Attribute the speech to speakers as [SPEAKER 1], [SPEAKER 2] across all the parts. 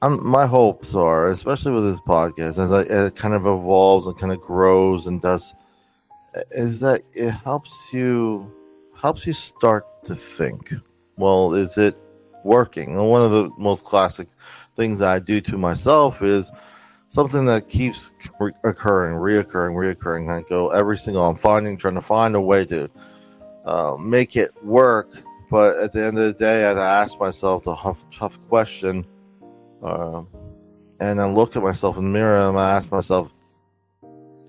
[SPEAKER 1] My hopes are, especially with this podcast, as it kind of evolves and kind of grows and does, is that it helps you start to think. Well, is it working? And one of the most classic things I do to myself is something that keeps reoccurring. I go every single. Trying to find a way to make it work. But at the end of the day, I ask myself the tough question, uh, and I look at myself in the mirror and I ask myself,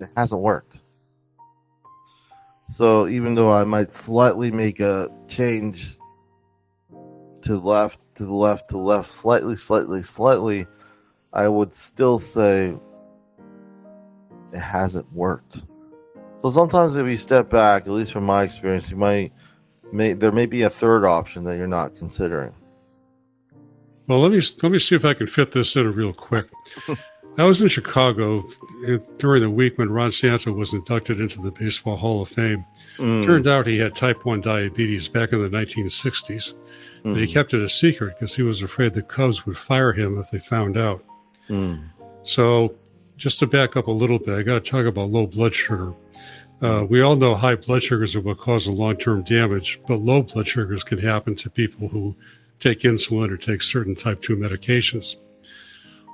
[SPEAKER 1] it hasn't worked. So even though I might slightly make a change to the left, slightly, I would still say it hasn't worked. So sometimes if you step back, at least from my experience, there may be a third option that you're not considering.
[SPEAKER 2] Well, let me see if I can fit this in real quick. I was in Chicago during the week when Ron Santo was inducted into the Baseball Hall of Fame. Turned out he had type 1 diabetes back in the 1960s. But he kept it a secret because he was afraid the Cubs would fire him if they found out. So just to back up a little bit, I got to talk about low blood sugar. We all know high blood sugars are what cause long-term damage, but low blood sugars can happen to people who take insulin or take certain type 2 medications.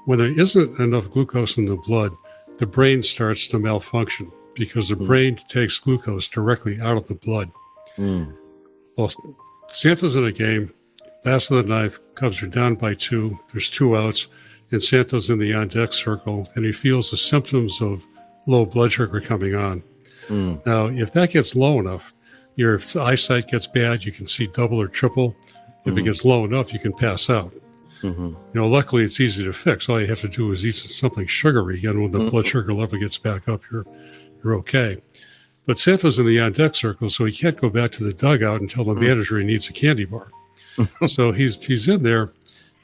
[SPEAKER 2] When there isn't enough glucose in the blood, the brain starts to malfunction because the brain takes glucose directly out of the blood. Well, Santo's in a game, last of the ninth, Cubs are down by 2, there's 2 outs, and Santo's in the on-deck circle, and he feels the symptoms of low blood sugar coming on. Now, if that gets low enough, your eyesight gets bad, you can see double or triple. If it gets low enough, you can pass out. Luckily, it's easy to fix. All you have to do is eat something sugary, and when the blood sugar level gets back up, you're okay. But Santo's in the on-deck circle, so he can't go back to the dugout and tell the manager he needs a candy bar. So he's in there,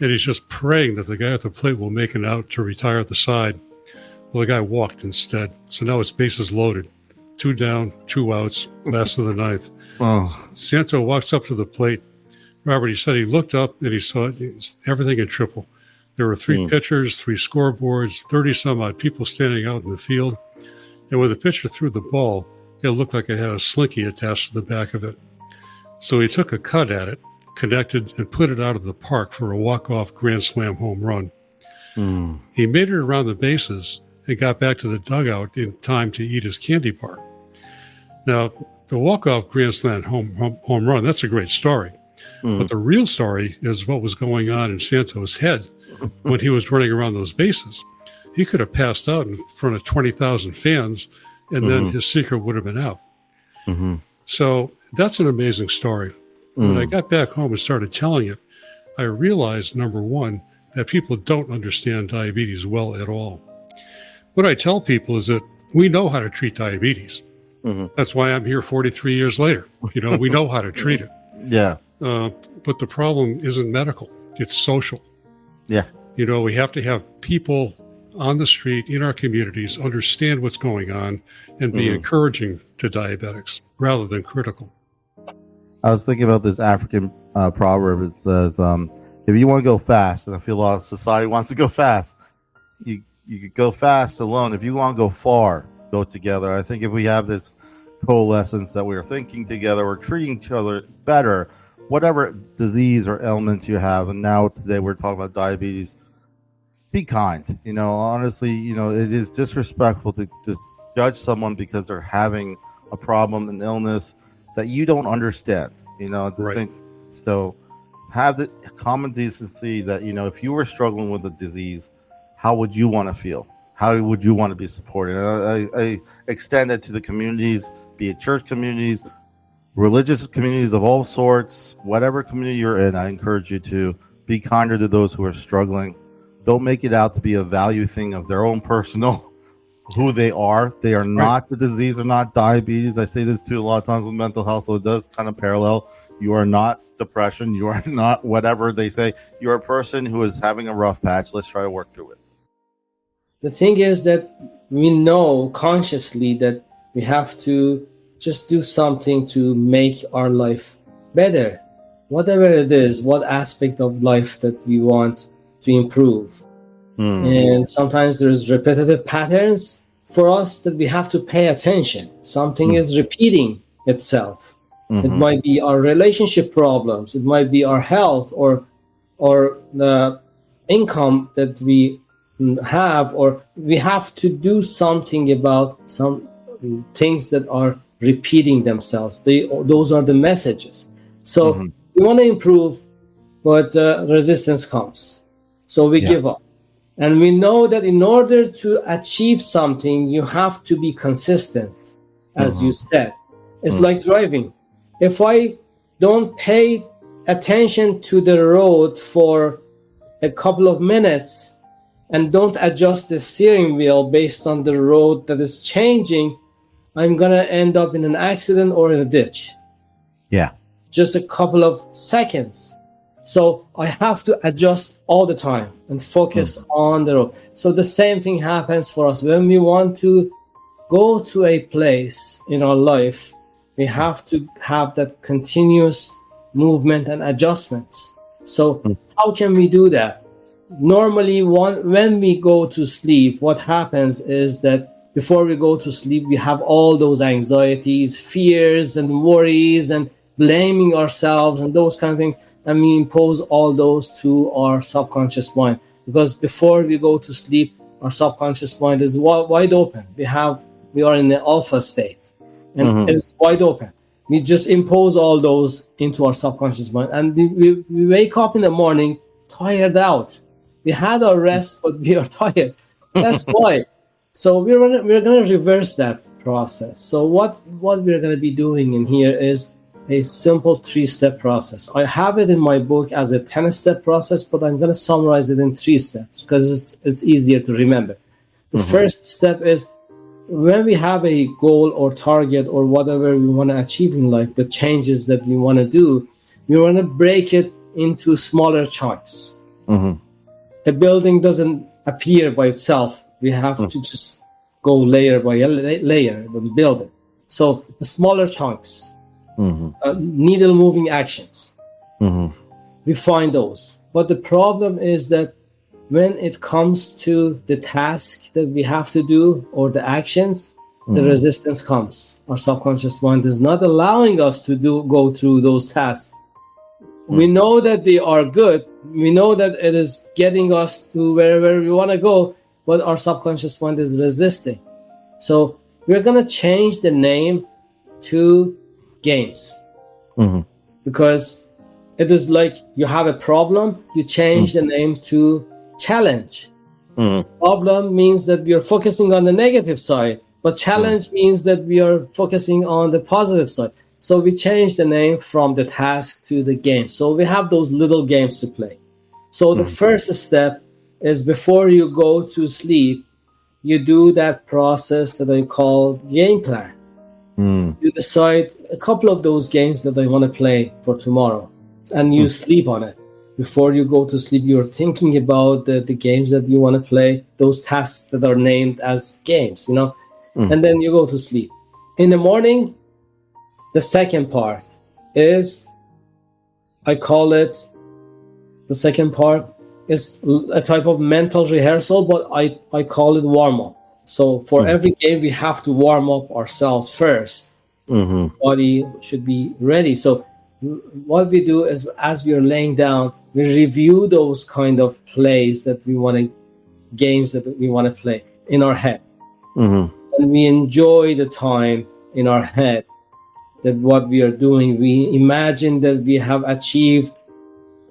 [SPEAKER 2] and he's just praying that the guy at the plate will make it out to retire at the side. Well, the guy walked instead, so now his bases loaded. 2 down, 2 outs, last of the ninth. Santo walks up to the plate. Robert, he said he looked up and he saw everything in triple. There were 3 pitchers, 3 scoreboards, 30-some-odd people standing out in the field. And when the pitcher threw the ball, it looked like it had a slinky attached to the back of it. So he took a cut at it, connected, and put it out of the park for a walk-off grand slam home run. He made it around the bases and got back to the dugout in time to eat his candy bar. Now, the walk-off grand slam home run, that's a great story. But the real story is what was going on in Santo's head when he was running around those bases. He could have passed out in front of 20,000 fans, and then his secret would have been out. So that's an amazing story. When I got back home and started telling it, I realized, number one, that people don't understand diabetes well at all. What I tell people is that we know how to treat diabetes. That's why I'm here 43 years later. We know how to treat it.
[SPEAKER 1] Yeah.
[SPEAKER 2] But the problem isn't medical. It's social.
[SPEAKER 1] Yeah.
[SPEAKER 2] We have to have people on the street in our communities understand what's going on and be encouraging to diabetics rather than critical.
[SPEAKER 1] I was thinking about this African proverb. It says, if you want to go fast, and I feel a lot of society wants to go fast, you could go fast alone. If you want to go far, go together. I think if we have this coalescence that we're thinking together, we're treating each other better, whatever disease or ailments you have. And now today we're talking about diabetes. Be kind. Honestly, it is disrespectful to just judge someone because they're having a problem, an illness that you don't understand.
[SPEAKER 2] Right.
[SPEAKER 1] So have the common decency that, if you were struggling with a disease, how would you want to feel? How would you want to be supported? I extend it to the communities, be it church communities, religious communities of all sorts, whatever community you're in. I encourage you to be kinder to those who are struggling. Don't make it out to be a value thing of their own personal, who they are. They are not the disease or not diabetes. I say this too a lot of times with mental health, so it does kind of parallel. You are not depression. You are not whatever they say. You're a person who is having a rough patch. Let's try to work through it.
[SPEAKER 3] The thing is that we know consciously that we have to just do something to make our life better. Whatever it is, what aspect of life that we want to improve. And sometimes there's repetitive patterns for us that we have to pay attention. Something is repeating itself. It might be our relationship problems. It might be our health or the income that we have, or we have to do something about some things that are repeating themselves. Those are the messages. So we want to improve, but resistance comes. So we give up. And we know that in order to achieve something, you have to be consistent, as you said. It's like driving. If I don't pay attention to the road for a couple of minutes and don't adjust the steering wheel based on the road that is changing, I'm going to end up in an accident or in a ditch.
[SPEAKER 1] Yeah.
[SPEAKER 3] Just a couple of seconds. So I have to adjust all the time and focus on the road. So the same thing happens for us. When we want to go to a place in our life, we have to have that continuous movement and adjustments. So how can we do that? Normally, when we go to sleep, what happens is that before we go to sleep, we have all those anxieties, fears, and worries, and blaming ourselves and those kind of things. And we impose all those to our subconscious mind. Because before we go to sleep, our subconscious mind is wide open. We are in the alpha state, and it's wide open. We just impose all those into our subconscious mind, and we wake up in the morning tired out. We had our rest, but we are tired. That's why. So we're going to reverse that process. So what we're going to be doing in here is a simple 3-step process. I have it in my book as a 10-step process, but I'm going to summarize it in 3 steps because it's easier to remember. The first step is, when we have a goal or target or whatever we want to achieve in life, the changes that we want to do, we want to break it into smaller chunks. The building doesn't appear by itself. We have to just go layer by layer and build it. So the smaller chunks, needle moving actions, we find those. But the problem is that when it comes to the task that we have to do or the actions, the resistance comes. Our subconscious mind is not allowing us to go through those tasks. We know that they are good. We know that it is getting us to wherever we want to go, but our subconscious mind is resisting. So we're going to change the name to games. Because it is like you have a problem, you change the name to challenge. Problem means that we are focusing on the negative side, but challenge means that we are focusing on the positive side. So we change the name from the task to the game. So we have those little games to play. So the first step is, before you go to sleep, you do that process that I call game plan. You decide a couple of those games that I want to play for tomorrow, and you sleep on it. Before you go to sleep, you're thinking about the games that you want to play, those tasks that are named as games, and then you go to sleep. In the morning, the second part is, I call it, the second part is a type of mental rehearsal, but I call it warm-up. So for every game, we have to warm up ourselves first. Body should be ready. So what we do is, as we are laying down, we review those kind of games that we want to play in our head. And we enjoy the time in our head that what we are doing. We imagine that we have achieved,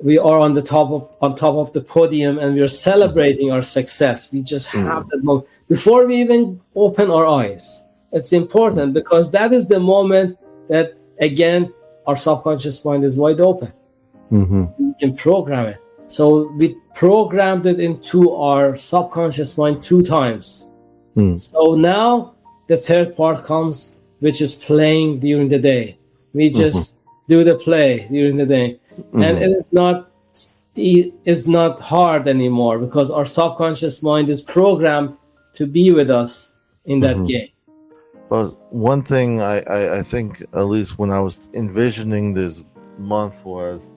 [SPEAKER 3] we are on top of the podium, and we are celebrating our success. We just have that moment before we even open our eyes. It's important because that is the moment that, again, our subconscious mind is wide open. We can program it. So we programmed it into our subconscious mind 2 times. So now the third part comes, which is playing during the day. We just do the play during the day. And it is not hard anymore because our subconscious mind is programmed to be with us in that game.
[SPEAKER 1] But one thing I think, at least when I was envisioning this month, was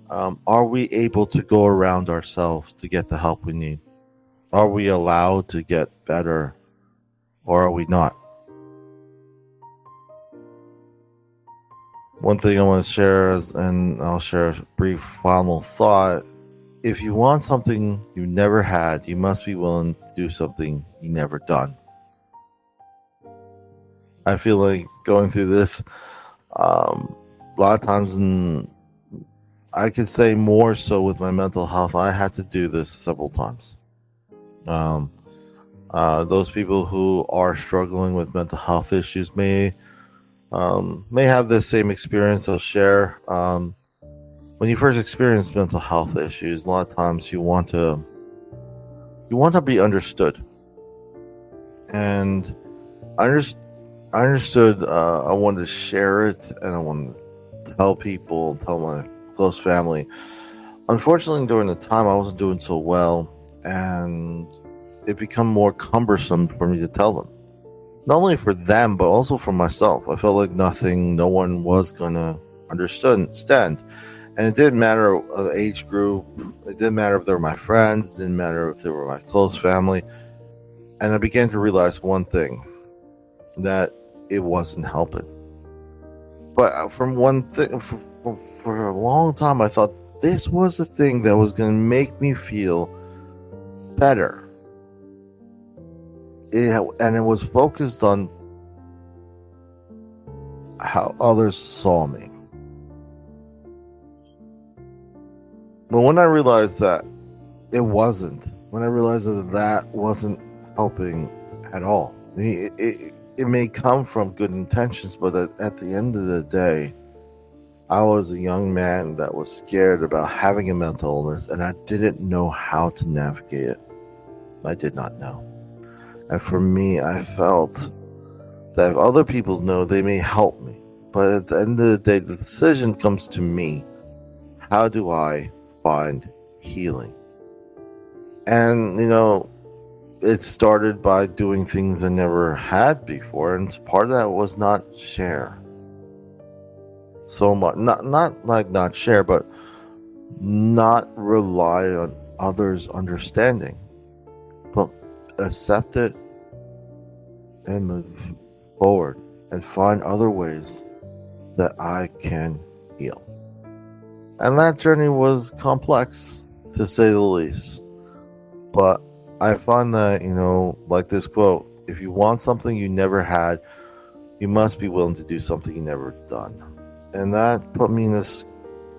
[SPEAKER 1] Are we able to go around ourselves to get the help we need? Are we allowed to get better, or are we not? One thing I want to share is, and I'll share a brief final thought. If you want something you never had, you must be willing to do something you never done. I feel like going through this, a lot of times, and I could say more so with my mental health, I had to do this several times. Those people who are struggling with mental health issues may have the same experience. I'll share. When you first experience mental health issues, a lot of times you want to be understood, and I understood. I wanted to share it, and I wanted to tell my close family. Unfortunately, during the time, I wasn't doing so well, and it became more cumbersome for me to tell them. Not only for them, but also for myself. I felt like no one was gonna understand. And it didn't matter the age group. It didn't matter if they were my friends. It didn't matter if they were my close family. And I began to realize one thing, that it wasn't helping. But from one thing, for a long time, I thought this was the thing that was going to make me feel better. And it was focused on how others saw me. But when I realized that it wasn't, when I realized that wasn't helping at all, it may come from good intentions, but at the end of the day, I was a young man that was scared about having a mental illness, and I didn't know how to navigate it. I did not know. And for me, I felt that if other people know, they may help me. But at the end of the day, the decision comes to me. How do I find healing? And, it started by doing things I never had before. And part of that was not share so much. Not share, but not rely on others' understanding. But accept it and move forward and find other ways that I can heal. And that journey was complex, to say the least. But I find that, like this quote, if you want something you never had, you must be willing to do something you never done. And that put me in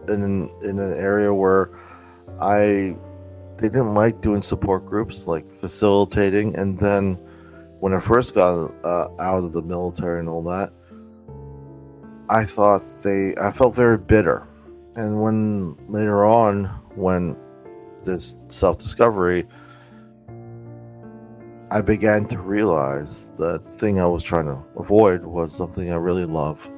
[SPEAKER 1] an area where I didn't like doing support groups, like facilitating. And then when I first got out of the military and all that, I felt very bitter. And when later on, when this self-discovery, I began to realize that the thing I was trying to avoid was something I really love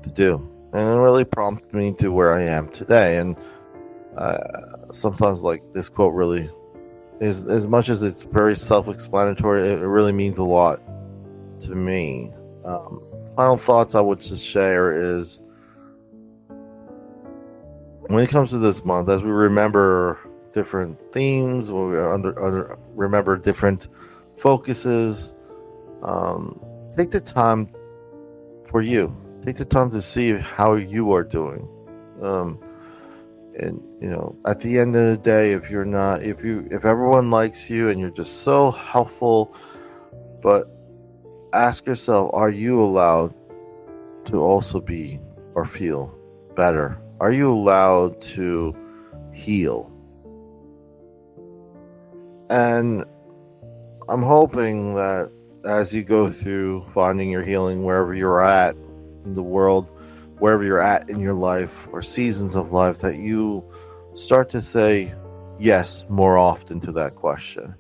[SPEAKER 1] to do. And it really prompted me to where I am today. And sometimes, like, this quote really is, as much as it's very self-explanatory, it really means a lot to me. Final thoughts I would just share is, when it comes to this month, as we remember different themes, when we remember different focuses, take the time for you. Take the time to see how you are doing. And at the end of the day, if everyone likes you and you're just so helpful, but ask yourself, are you allowed to also be or feel better? Are you allowed to heal? And I'm hoping that as you go through finding your healing wherever you're at in the world, wherever you're at in your life or seasons of life, that you start to say yes more often to that question.